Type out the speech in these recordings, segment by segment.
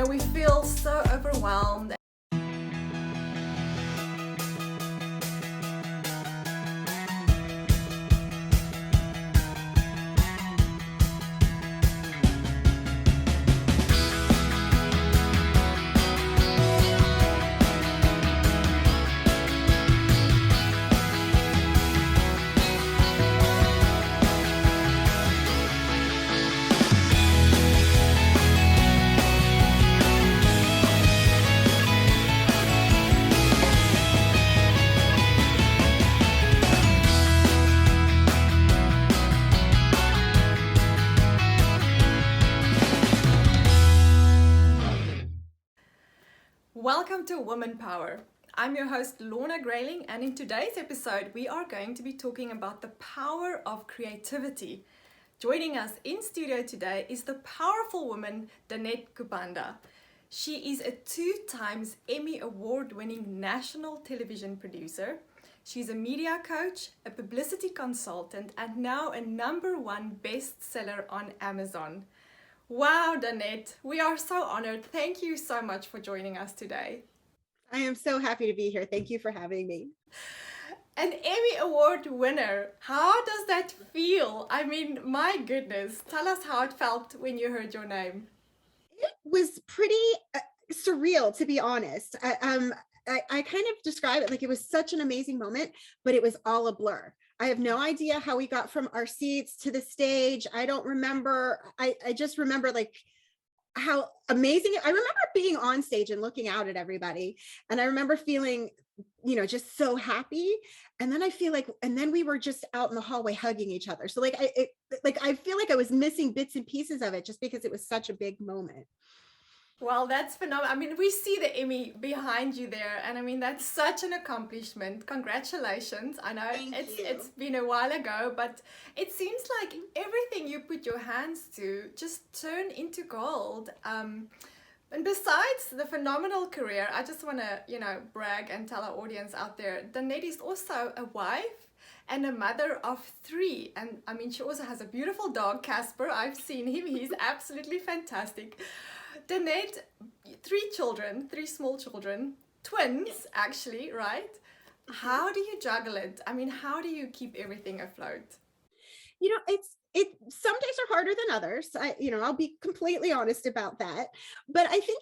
we feel so overwhelmed. Welcome to Woman Power. I'm your host Lorna Grayling, and in today's episode we are going to be talking about the power of creativity. Joining us in studio today is the powerful woman Danette Kubanda. She is a 2-time Emmy Award-winning national television producer. She's a media coach, a publicity consultant, and now a #1 bestseller on Amazon. Wow, Danette, we are so honored. Thank you so much for joining us today. I am so happy to be here. Thank you for having me. An Emmy Award winner. How does that feel? I mean, my goodness. Tell us how it felt when you heard your name. It was pretty surreal, to be honest. I kind of describe it like it was such an amazing moment, but it was all a blur. I have no idea how we got from our seats to the stage. I don't remember. I just remember like how amazing. I remember being on stage and looking out at everybody. And I remember feeling, just so happy. And then I feel like, and then we were just out in the hallway hugging each other. So I feel like I was missing bits and pieces of it just because it was such a big moment. Well, that's phenomenal. I mean, we see the Emmy behind you there, and I mean, that's such an accomplishment. Congratulations. I know it's been a while ago, but it seems like everything you put your hands to just turned into gold. And besides the phenomenal career, I just want to, brag and tell our audience out there, Danette is also a wife and a mother of 3. And I mean, she also has a beautiful dog, Casper. I've seen him. He's absolutely fantastic. Danette, 3 children, 3 small children, twins actually, right? How do you juggle it? I mean, how do you keep everything afloat? Some days are harder than others. I'll be completely honest about that. But I think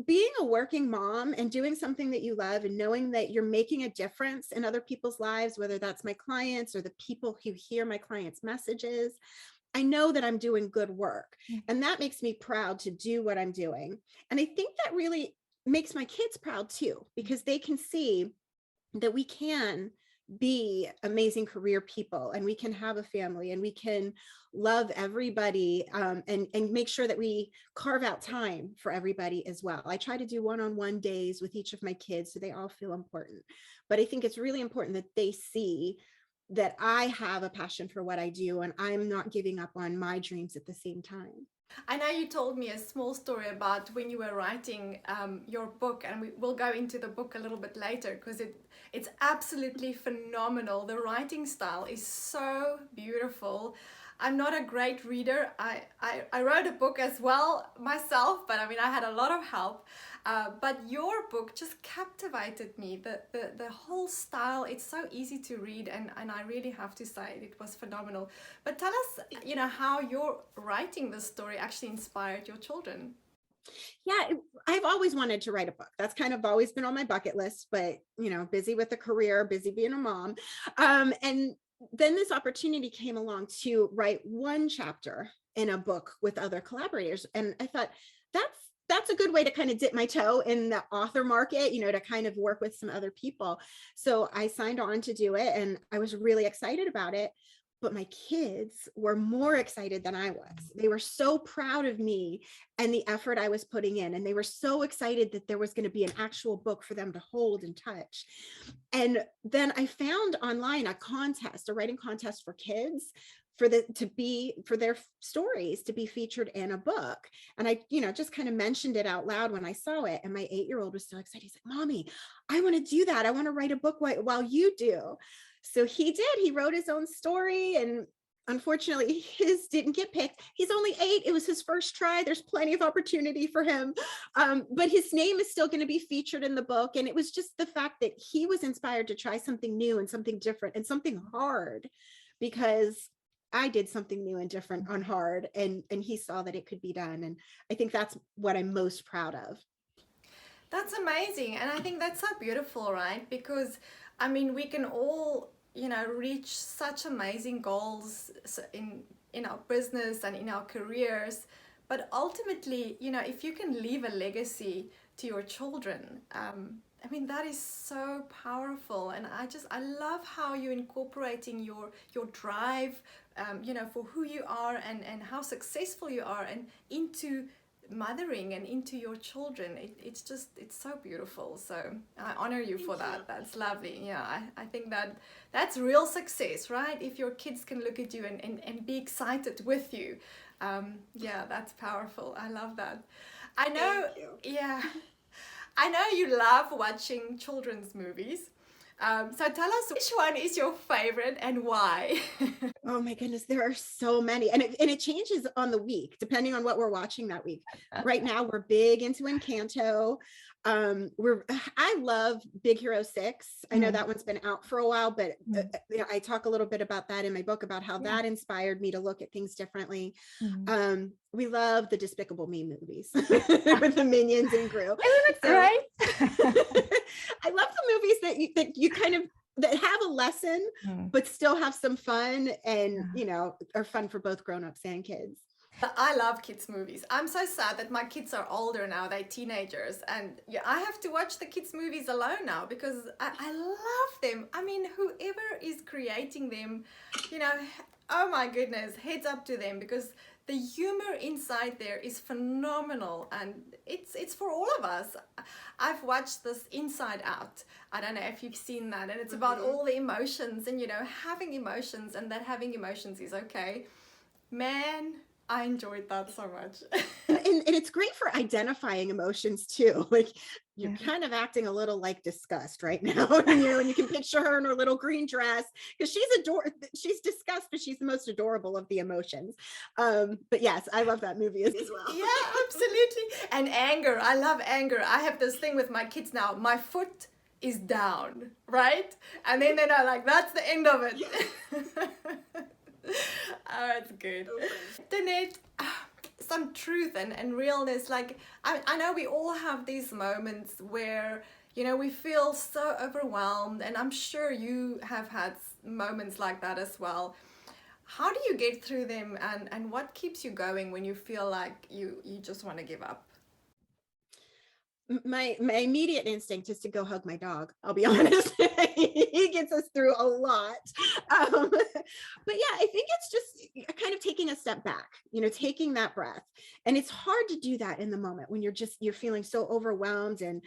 being a working mom and doing something that you love and knowing that you're making a difference in other people's lives, whether that's my clients or the people who hear my clients' messages, I know that I'm doing good work, and that makes me proud to do what I'm doing. And I think that really makes my kids proud too, because they can see that we can be amazing career people and we can have a family and we can love everybody, and make sure that we carve out time for everybody as well. I try to do one-on-one days with each of my kids so they all feel important. But I think it's really important that they see that I have a passion for what I do and I'm not giving up on my dreams at the same time. I know you told me a small story about when you were writing your book, and we'll go into the book a little bit later because it's absolutely phenomenal. The writing style is so beautiful. I'm not a great reader. I wrote a book as well myself, but I mean, I had a lot of help. But your book just captivated me. The whole style, it's so easy to read, and I really have to say it was phenomenal. But tell us, how your writing this story actually inspired your children. Yeah, I've always wanted to write a book. That's kind of always been on my bucket list, but busy with a career, busy being a mom. And then this opportunity came along to write 1 chapter in a book with other collaborators. And I thought that's a good way to kind of dip my toe in the author market, to kind of work with some other people. So I signed on to do it and I was really excited about it. But my kids were more excited than I was. They were so proud of me and the effort I was putting in. And they were so excited that there was going to be an actual book for them to hold and touch. And then I found online a writing contest for kids for their stories to be featured in a book. And I, just kind of mentioned it out loud when I saw it. And my 8-year-old was so excited. He's like, Mommy, I want to do that. I want to write a book while you do. So he did. He wrote his own story, and unfortunately, his didn't get picked. He's only 8. It was his first try. There's plenty of opportunity for him. But his name is still going to be featured in the book. And it was just the fact that he was inspired to try something new and something different and something hard, because I did something new and different on hard, and he saw that it could be done. And I think that's what I'm most proud of. That's amazing. And I think that's so beautiful, right? Because, I mean, we can all, reach such amazing goals in our business and in our careers. But ultimately, if you can leave a legacy to your children, I mean, that is so powerful. And I love how you're incorporating your drive, for who you are and how successful you are, and into mothering and into your children. It's so beautiful. So I honor you for that. That's lovely. Yeah, I think that's real success, right? If your kids can look at you and be excited with you. Yeah, that's powerful. I love that. I know. Yeah, I know you love watching children's movies. So tell us, which one is your favorite and why? Oh my goodness, there are so many. And it changes on the week, depending on what we're watching that week. Right now, we're big into Encanto. I love Big Hero 6. I know that one's been out for a while, but I talk a little bit about that in my book, about how that inspired me to look at things differently. We love the Despicable Me movies with the Minions and Gru. Right? I love the movies that you kind of that have a lesson, but still have some fun, and are fun for both grown-ups and kids. I love kids movies. I'm so sad that my kids are older now, they're teenagers, and I have to watch the kids movies alone now, because I love them. I mean, whoever is creating them, oh my goodness, heads up to them, because the humor inside there is phenomenal, and it's for all of us. I've watched this Inside Out. I don't know if you've seen that, and it's about all the emotions, and having emotions, and that having emotions is okay. Man, I enjoyed that so much. and it's great for identifying emotions too. Like, you're kind of acting a little like disgust right now, and you can picture her in her little green dress, because she's disgust, but she's the most adorable of the emotions. But yes, I love that movie as well. Yeah, absolutely. And anger, I love anger. I have this thing with my kids now. My foot is down, right? And then they're like, that's the end of it. Oh, it's good. Danette, some truth and realness. Like, I know we all have these moments where, we feel so overwhelmed, and I'm sure you have had moments like that as well. How do you get through them, and what keeps you going when you feel like you just want to give up? My immediate instinct is to go hug my dog. I'll be honest. He gets us through a lot. But yeah, I think it's just kind of taking a step back, taking that breath. And it's hard to do that in the moment when you're feeling so overwhelmed and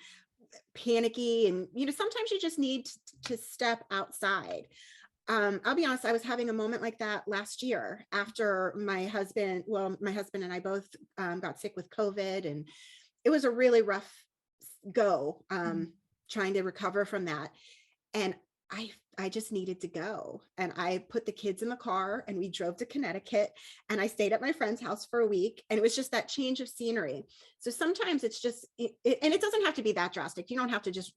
panicky. And, sometimes you just need to step outside. I'll be honest, I was having a moment like that last year after my husband and I both got sick with COVID, and it was a really rough go trying to recover from that. And I just needed to go, and I put the kids in the car, and we drove to Connecticut, and I stayed at my friend's house for a week, and it was just that change of scenery. So sometimes it's just and it doesn't have to be that drastic. You don't have to just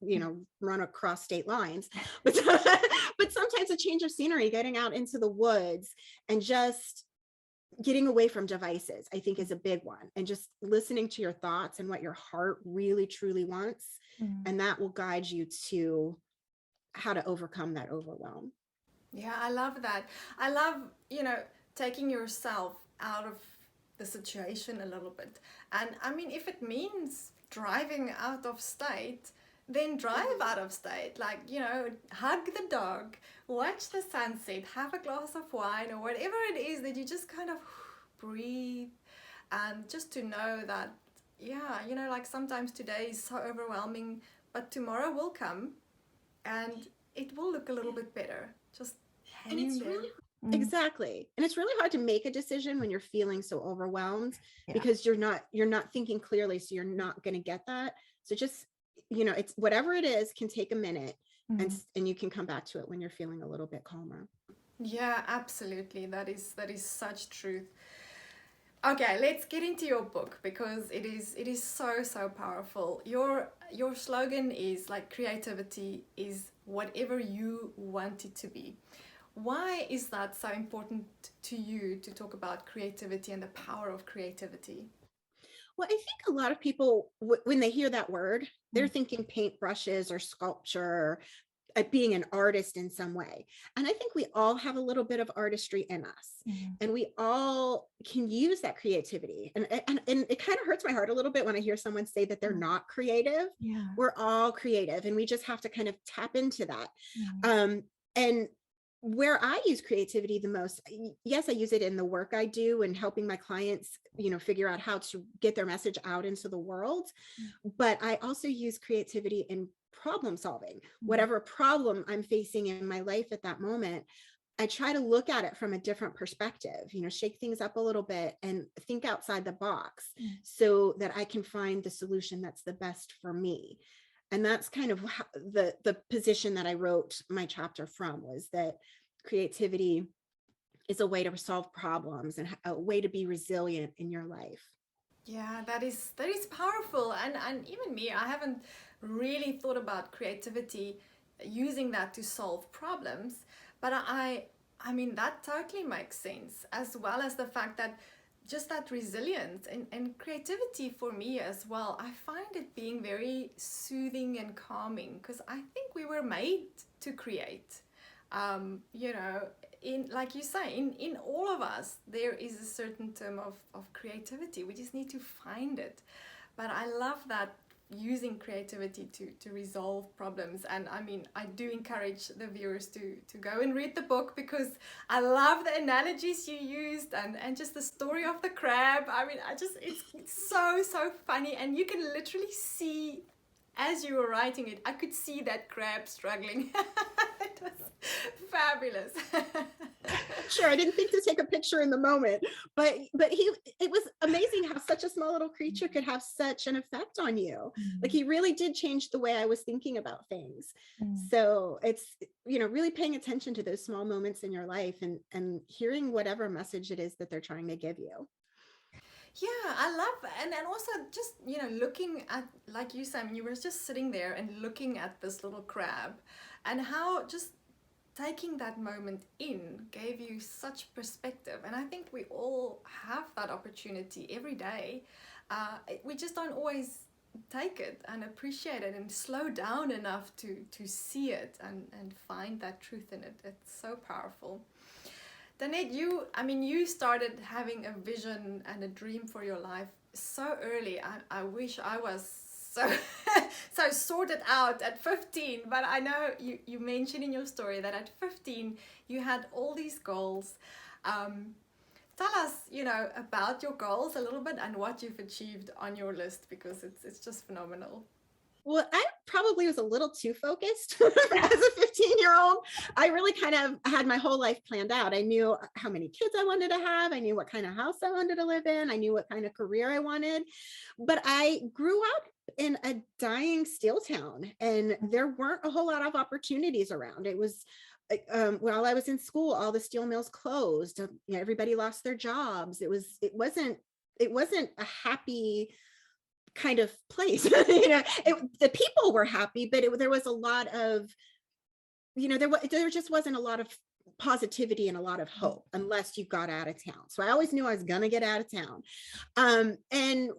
run across state lines, but sometimes a change of scenery, getting out into the woods and just getting away from devices, I think, is a big one, and just listening to your thoughts and what your heart really truly wants. And that will guide you to how to overcome that overwhelm. Yeah, I love that. I love, taking yourself out of the situation a little bit. And I mean, if it means driving out of state, then drive out of state. Like, hug the dog, watch the sunset, have a glass of wine, or whatever it is that you just kind of breathe, and just to know that, like, sometimes today is so overwhelming, but tomorrow will come and it will look a little bit better. Just hang in there. Exactly. And it's really hard to make a decision when you're feeling so overwhelmed, because you're not thinking clearly, so you're not going to get that. So just, it's whatever it is can take a minute, and you can come back to it when you're feeling a little bit calmer. Yeah, absolutely. That is such truth. Okay, let's get into your book because it is so powerful. Your slogan is like creativity is whatever you want it to be. Why is that so important to you to talk about creativity and the power of creativity? Well, I think a lot of people, when they hear that word, they're thinking paintbrushes or sculpture, being an artist in some way. And I think we all have a little bit of artistry in us, and we all can use that creativity. And it kind of hurts my heart a little bit when I hear someone say that they're not creative. Yeah. We're all creative, and we just have to kind of tap into that. And where I use creativity the most, yes, I use it in the work I do and helping my clients, figure out how to get their message out into the world. But I also use creativity in problem solving. Whatever problem I'm facing in my life at that moment, I try to look at it from a different perspective, shake things up a little bit and think outside the box so that I can find the solution that's the best for me. And that's kind of how the position that I wrote my chapter from, was that creativity is a way to solve problems and a way to be resilient in your life. Yeah, that is powerful. And even me, I haven't really thought about creativity using that to solve problems, but I mean that totally makes sense, as well as the fact that just that resilience and creativity for me as well. I find it being very soothing and calming because I think we were made to create. In, like you say, in all of us, there is a certain term of creativity. We just need to find it. But I love that, using creativity to resolve problems. And I mean, I do encourage the viewers to go and read the book because I love the analogies you used and just the story of the crab. I mean, it's so funny, and you can literally see, as you were writing it, I could see that crab struggling. It was fabulous. Sure, I didn't think to take a picture in the moment, but it was amazing how such a small little creature could have such an effect on you. Like, he really did change the way I was thinking about things. So it's, really paying attention to those small moments in your life and hearing whatever message it is that they're trying to give you. Yeah, I love, and also just, looking at, like you said, you were just sitting there and looking at this little crab, and how just taking that moment in gave you such perspective. And I think we all have that opportunity every day. We just don't always take it and appreciate it and slow down enough to see it and find that truth in it. It's so powerful. Danette, you started having a vision and a dream for your life so early. I wish I was so sorted out at 15, but I know you mentioned in your story that at 15 you had all these goals. Tell us, about your goals a little bit and what you've achieved on your list, because it's just phenomenal. Well, I probably was a little too focused as a 15-year-old. I really kind of had my whole life planned out. I knew how many kids I wanted to have. I knew what kind of house I wanted to live in. I knew what kind of career I wanted. But I grew up in a dying steel town, and there weren't a whole lot of opportunities around. It was while I was in school, all the steel mills closed. Everybody lost their jobs. It wasn't a happy kind of place. The people were happy, but there was a lot of, there just wasn't a lot of positivity and a lot of hope unless you got out of town. So I always knew I was gonna get out of town, and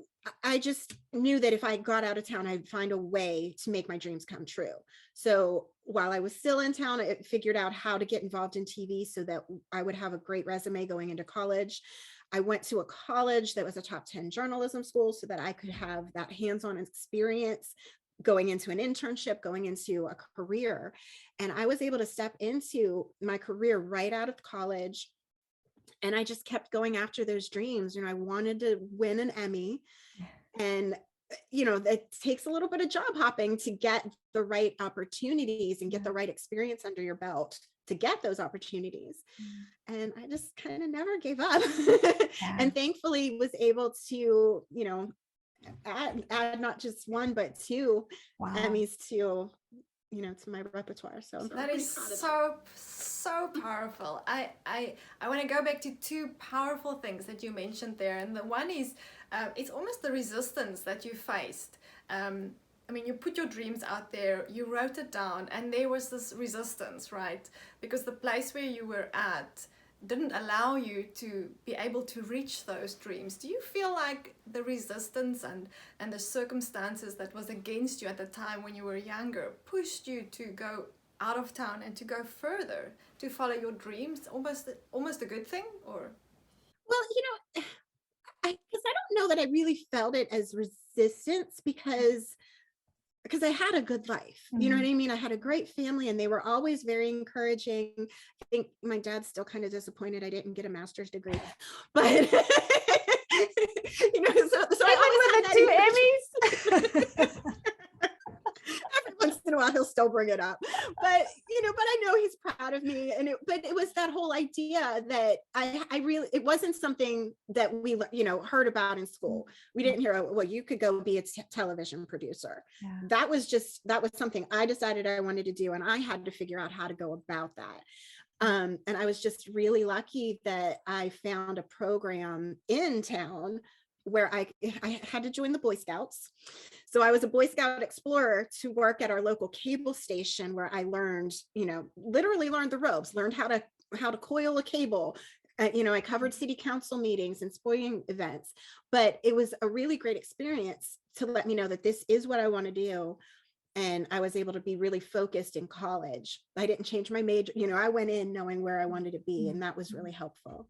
I just knew that if I got out of town, I'd find a way to make my dreams come true. So while I was still in town, I figured out how to get involved in TV so that I would have a great resume going into college. I went to a college that was a top 10 journalism school so that I could have that hands-on experience going into an internship, going into a career. And I was able to step into my career right out of college. And I just kept going after those dreams. I wanted to win an Emmy. And, it takes a little bit of job hopping to get the right opportunities and get the right experience under your belt to get those opportunities. And I just kind of never gave up. And thankfully was able to, add not just one, but two Emmys to, to my repertoire. So that is so powerful. I want to go back to two powerful things that you mentioned there, and the one is it's almost the resistance that you faced. I mean, you put your dreams out there, you wrote it down, and there was this resistance, right? Because the place where you were at didn't allow you to be able to reach those dreams. Do you feel like the resistance and the circumstances that was against you at the time when you were younger pushed you to go out of town and to go further, to follow your dreams? Almost a good thing, or? Well, because I don't know that I really felt it as resistance because I had a good life. You know what I mean? I had a great family and they were always very encouraging. I think my dad's still kind of disappointed I didn't get a master's degree, but so I always had that 2 Emmys. Every once in a while he'll still bring it up, but I know he's proud of me. But it was that whole idea that I really, it wasn't something that we heard about in school. We didn't hear, well, you could go be a television producer. Yeah. That was something I decided I wanted to do, and I had to figure out how to go about that. And I was just really lucky that I found a program in town where I had to join the Boy Scouts. So I was a Boy Scout explorer to work at our local cable station, where I learned, literally learned the ropes, learned how to coil a cable. I covered city council meetings and sporting events, but it was a really great experience to let me know that this is what I want to do. And I was able to be really focused in college. I didn't change my major, I went in knowing where I wanted to be, and that was really helpful.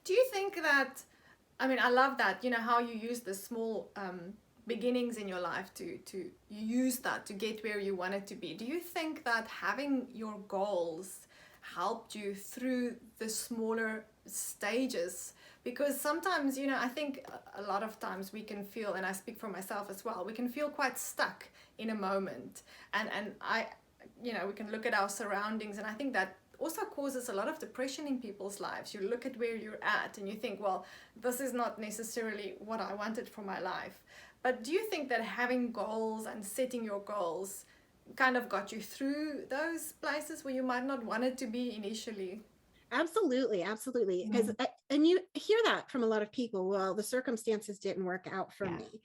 Do you think that, I mean, I love that, how you use the small beginnings in your life to use that to get where you wanted to be. Do you think that having your goals helped you through the smaller stages? Because sometimes, I think a lot of times we can feel, and I speak for myself as well, we can feel quite stuck in a moment. And I, we can look at our surroundings, and I think that also causes a lot of depression in people's lives. You look at where you're at and you think, well, this is not necessarily what I wanted for my life. But do you think that having goals and setting your goals kind of got you through those places where you might not want it to be initially? Absolutely. Because and you hear that from a lot of people. Well, the circumstances didn't work out for me.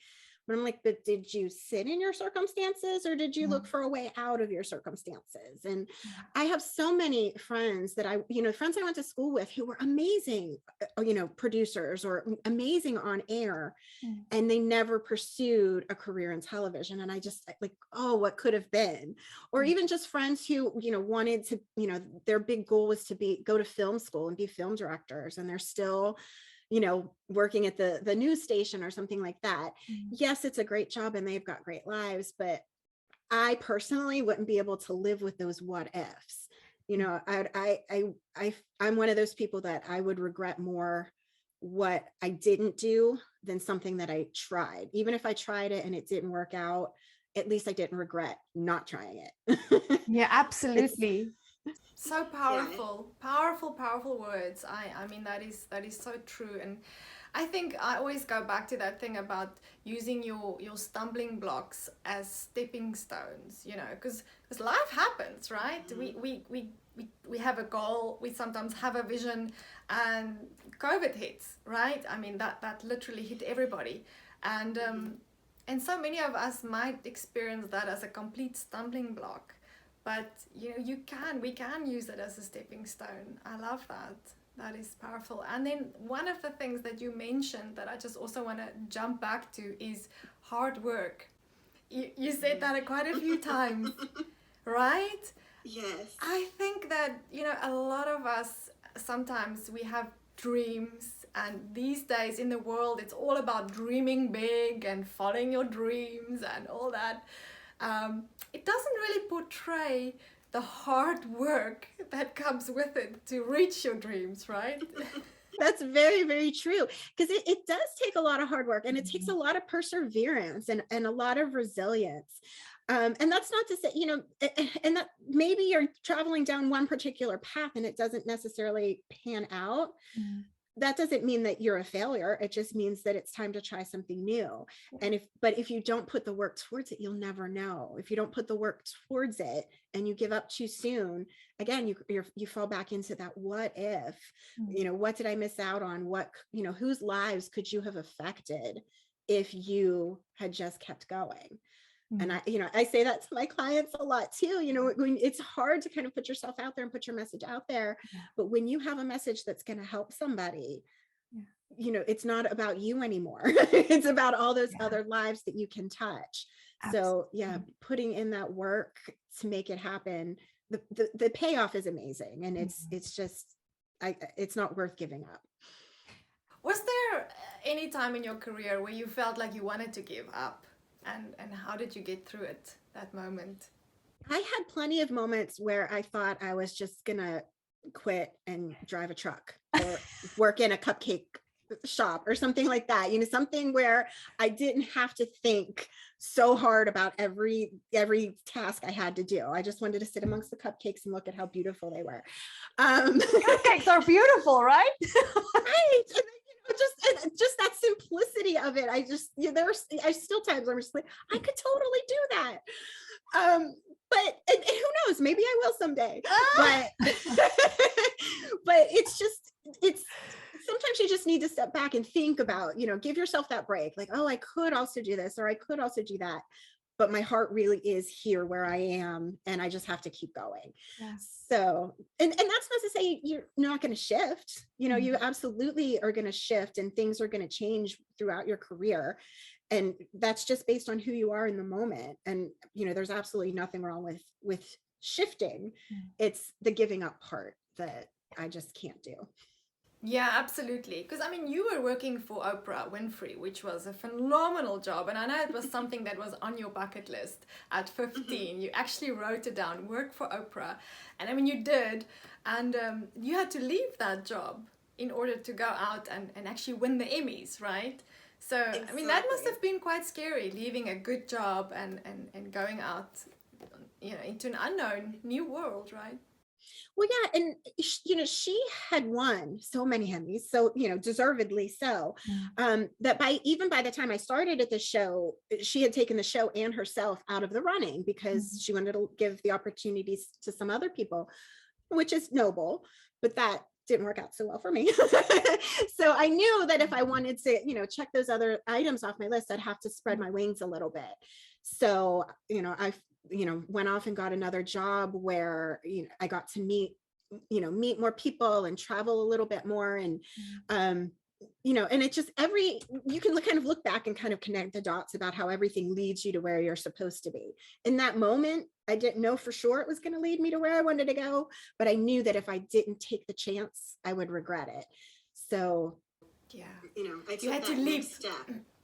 But I'm like, but did you sit in your circumstances, or did you look for a way out of your circumstances? And I have so many friends that friends I went to school with who were amazing, producers or amazing on air, and they never pursued a career in television. And I just like, oh, what could have been? Or even just friends who, wanted to, their big goal was to go to film school and be film directors, and they're still working at the news station or something like that. Yes, it's a great job and they've got great lives, but I personally wouldn't be able to live with those what ifs. I'm one of those people that I would regret more what I didn't do than something that I tried. Even if I tried it and it didn't work out, at least I didn't regret not trying it. Yeah, absolutely. So powerful, powerful words. I mean, that is so true. And I think I always go back to that thing about using your stumbling blocks as stepping stones, because life happens, right? We have a goal, we sometimes have a vision, and COVID hits, right? I mean, that literally hit everybody. And so many of us might experience that as a complete stumbling block. But we can use it as a stepping stone. I love that. That is powerful. And then one of the things that you mentioned that I just also want to jump back to is hard work. You said that quite a few times, right? Yes. I think that, a lot of us, sometimes we have dreams, and these days in the world, it's all about dreaming big and following your dreams and all that. It doesn't really portray the hard work that comes with it to reach your dreams, right? That's very, very true. Because it does take a lot of hard work, and it takes a lot of perseverance and a lot of resilience. And that's not to say, and that maybe you're traveling down one particular path and it doesn't necessarily pan out. that doesn't mean that you're a failure. It just means that it's time to try something new. And if you don't put the work towards it, you'll never know. If you don't put the work towards it and you give up too soon, again, you fall back into that what if, what did I miss out on? What, whose lives could you have affected if you had just kept going? And I say that to my clients a lot too, when it's hard to kind of put yourself out there and put your message out there. But when you have a message that's going to help somebody, it's not about you anymore. It's about all those other lives that you can touch. Absolutely. So putting in that work to make it happen, the payoff is amazing. And it's just, it's not worth giving up. Was there any time in your career where you felt like you wanted to give up? And how did you get through it, that moment? I had plenty of moments where I thought I was just gonna quit and drive a truck or work in a cupcake shop or something like that, something where I didn't have to think so hard about every task I had to do. I just wanted to sit amongst the cupcakes and look at how beautiful they were. Cupcakes are beautiful, right? Right. Just that simplicity of it. I still times where I'm just like, I could totally do that. But who knows, maybe I will someday. But it's sometimes you just need to step back and think about, give yourself that break. Like, oh, I could also do this, or I could also do that. But my heart really is here where I am, and I just have to keep going. Yes. So, and that's not to say you're not going to shift, you absolutely are going to shift, and things are going to change throughout your career. And that's just based on who you are in the moment. And, there's absolutely nothing wrong with shifting. It's the giving up part that I just can't do. Yeah, absolutely. Because you were working for Oprah Winfrey, which was a phenomenal job. And I know it was something that was on your bucket list at 15. You actually wrote it down, work for Oprah. And you did. And you had to leave that job in order to go out and actually win the Emmys, right? So, exactly. That must have been quite scary, leaving a good job and going out, into an unknown new world, right? Well, yeah. And, she had won so many Emmys, so, deservedly so, that by the time I started at the show, she had taken the show and herself out of the running because she wanted to give the opportunities to some other people, which is noble, but that didn't work out so well for me. So I knew that if I wanted to, check those other items off my list, I'd have to spread my wings a little bit. So, I went off and got another job where, I got to meet more people and travel a little bit more. And, and it just you can kind of look back and kind of connect the dots about how everything leads you to where you're supposed to be. In that moment, I didn't know for sure it was going to lead me to where I wanted to go, but I knew that if I didn't take the chance, I would regret it. So, I took that next step.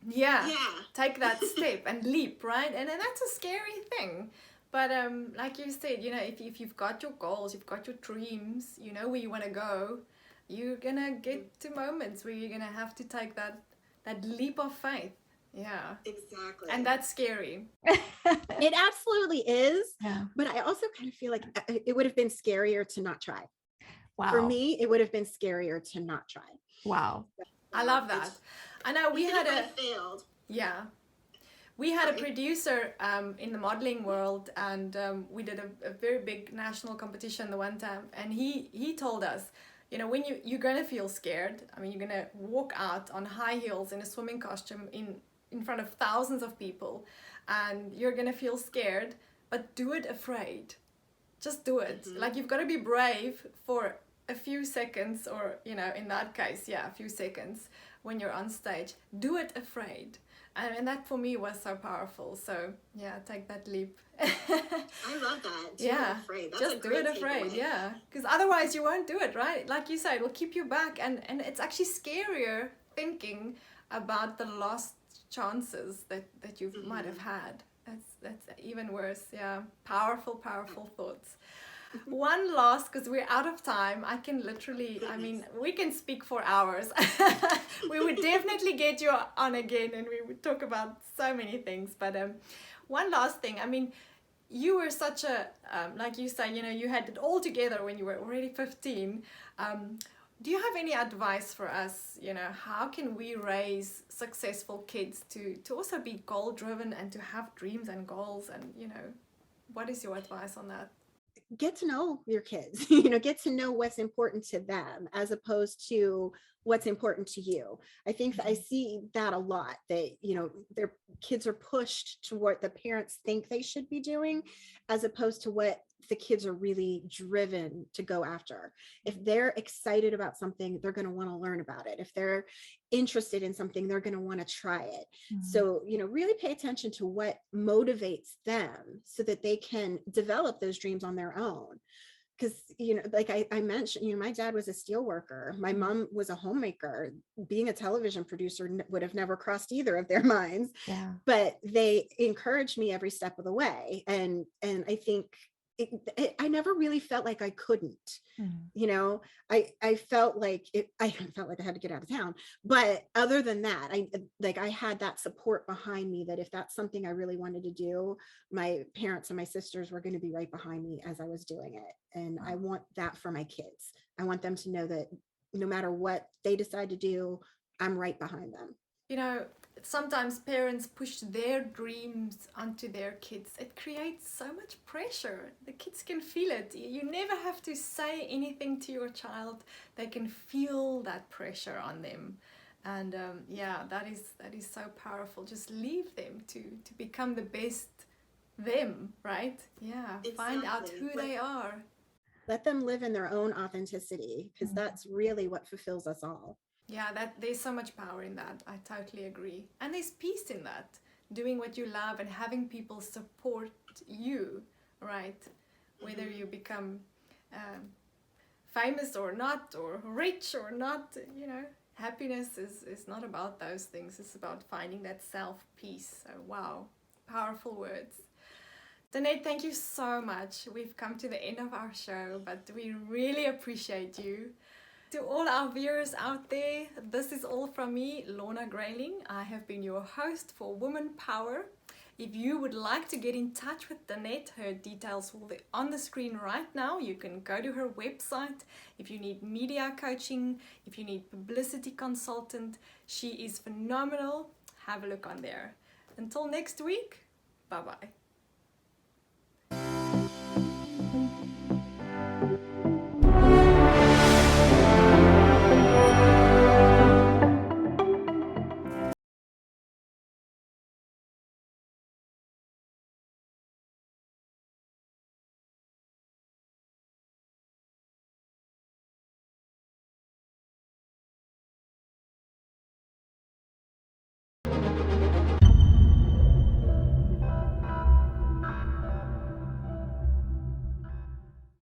Yeah, take that step and leap, right? And that's a scary thing. But like you said, if you've got your goals, you've got your dreams, you know where you want to go, you're going to get to moments where you're going to have to take that leap of faith. Yeah. Exactly. And that's scary. It absolutely is. Yeah. But I also kind of feel like it would have been scarier to not try. Wow. For me, it would have been scarier to not try. Wow. I love that. I know we had failed. Yeah. We had a producer in the modeling world, and we did a very big national competition the one time, and he told us, when you're going to feel scared, you're going to walk out on high heels in a swimming costume in front of thousands of people, and you're going to feel scared, but do it afraid. Just do it. Like, you've got to be brave for a few seconds, or, in that case, a few seconds when you're on stage. Do it afraid. And that for me was so powerful. So take that leap. I love that. Do it afraid. That's just do it afraid. Takeaway. Yeah, because otherwise you won't do it, right? Like you said, it will keep you back, and it's actually scarier thinking about the lost chances that you might have had. That's even worse. Yeah, powerful thoughts. One last, because we're out of time. I can literally, we can speak for hours. We would definitely get you on again, and we would talk about so many things. But one last thing, you were such a, like you say, you had it all together when you were already 15. Do you have any advice for us? You know, how can we raise successful kids to also be goal driven and to have dreams and goals? And, you know, what is your advice on that? Get to know your kids, you know, get to know what's important to them as opposed to what's important to you. I think that I see that a lot, that, you know, their kids are pushed to what the parents think they should be doing, as opposed to what the kids are really driven to go after. If they're excited about something, they're going to want to learn about it. If they're interested in something, they're going to want to try it. So, you know, really pay attention to what motivates them so that they can develop those dreams on their own. Because, you know, like I mentioned, you know, my dad was a steel worker. My mom was a homemaker. Being a television producer would have never crossed either of their minds. Yeah. But they encouraged me every step of the way. And I think I never really felt like I couldn't, you know, I felt like I felt like I had to get out of town. But other than that, I had that support behind me, that if that's something I really wanted to do, my parents and my sisters were going to be right behind me as I was doing it. And I want that for my kids. I want them to know that no matter what they decide to do, I'm right behind them. You know, sometimes parents push their dreams onto their kids. It creates so much pressure. The kids can feel it. You never have to say anything to your child. They can feel that pressure on them. And yeah, that is so powerful. Just leave them to become the best them, right? Yeah, exactly. Find out who they are. Let them live in their own authenticity, because that's really what fulfills us all. Yeah, there's so much power in that. I totally agree. And there's peace in that. Doing what you love and having people support you, right? Whether you become famous or not, or rich or not, you know, happiness is not about those things. It's about finding that self-peace. So, wow, powerful words. Danette, thank you so much. We've come to the end of our show, but we really appreciate you. To all our viewers out there, this is all from me, Lorna Grayling. I have been your host for Woman Power. If you would like to get in touch with Danette, her details will be on the screen right now. You can go to her website. If you need media coaching, if you need publicity consultant, she is phenomenal. Have a look on there. Until next week, bye-bye.